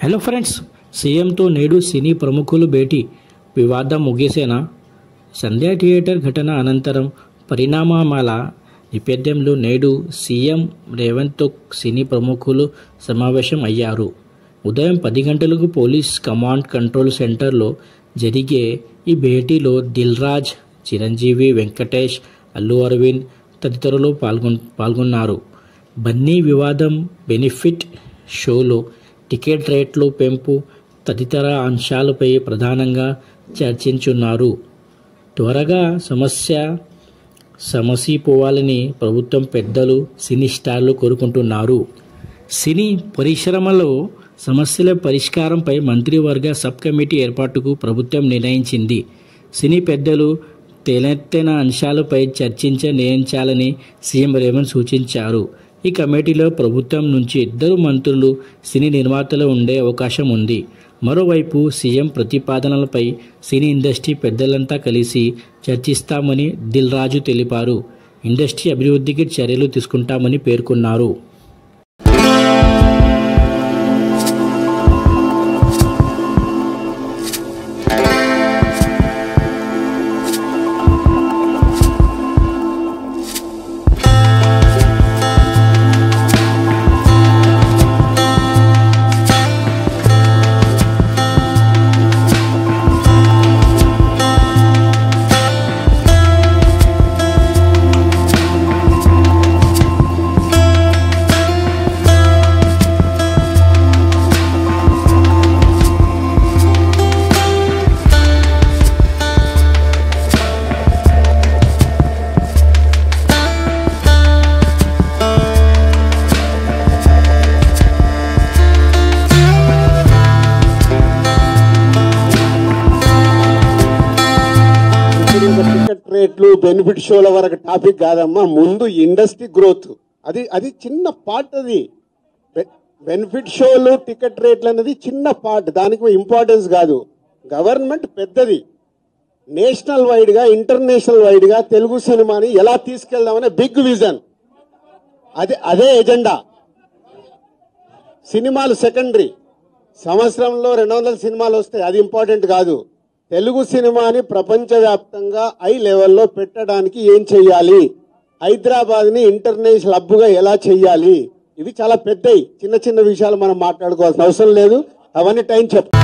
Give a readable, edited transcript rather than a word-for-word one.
Hello friends, సీఎంతో నేడు సినీ ప్రముఖులు భేటీ, వివాదం ముగిసేనా? సంధ్యా థియేటర్ ఘటన అనంతరం పరిణామాల నేపథ్యంలో నేడు సీఎం రేవంత్తో సినీ ప్రముఖులు సమావేశం అయ్యారు. ఉదయం 10 గంటలకు పోలీస్ కమాండ్ కంట్రోల్ సెంటర్లో జరిగే ఈ భేటీలో దిల్ రాజ్, చిరంజీవి, వెంకటేష్, అల్లు అరవింద్ తదితరులు పాల్గొన్నారు. బన్నీ వివాదం, బెనిఫిట్ షోలో టికెట్ రేట్లు పెంపు తదితర అంశాలపై ప్రధానంగా చర్చించున్నారు. త్వరగా సమసిపోవాలని ప్రభుత్వం పెద్దలు, సినీ స్టార్లు కోరుకుంటున్నారు. సినీ పరిశ్రమలో సమస్యల పరిష్కారంపై మంత్రివర్గ సబ్ కమిటీ ఏర్పాటుకు ప్రభుత్వం నిర్ణయించింది. సినీ పెద్దలు తేలెత్తిన అంశాలపై నిర్ణయించాలని సీఎం రేవంత్ సూచించారు. ఈ కమిటీలో ప్రభుత్వం నుంచి 2 మంత్రులు, సినీ నిర్మాతలు ఉండే అవకాశం ఉంది. మరోవైపు సీఎం ప్రతిపాదనలపై సినీ ఇండస్ట్రీ పెద్దలంతా కలిసి చర్చిస్తామని దిల్ రాజు తెలిపారు. ఇండస్ట్రీ అభివృద్ధికి చర్యలు తీసుకుంటామని పేర్కొన్నారు. టికెట్ రేట్లు, బెనిఫిట్ షోల వరకు టాపిక్ కాదమ్మా. ముందు ఇండస్ట్రీ గ్రోత్ అది చిన్న పార్ట్. అది బెనిఫిట్ షోలు, టికెట్ రేట్లు అనేది చిన్న పార్ట్, దానికి ఇంపార్టెన్స్ కాదు. గవర్నమెంట్ పెద్దది. నేషనల్ వైడ్ గా, ఇంటర్నేషనల్ వైడ్ గా తెలుగు సినిమాని ఎలా తీసుకెళ్దామనే బిగ్ విజన్. అదే ఎజెండా. సినిమాలు సెకండరీ. సంవత్సరంలో 200 సినిమాలు వస్తాయి, అది ఇంపార్టెంట్ కాదు. తెలుగు సినిమాని ప్రపంచవ్యాప్తంగా హై లెవెల్లో పెట్టడానికి ఏం చెయ్యాలి, హైదరాబాద్ ని ఇంటర్నేషనల్ హబ్గా ఎలా చెయ్యాలి, ఇవి చాలా పెద్దవి. చిన్న చిన్న విషయాలు మనం మాట్లాడుకోవాల్సిన అవసరం లేదు. అవన్నీ టైం చెప్తాం.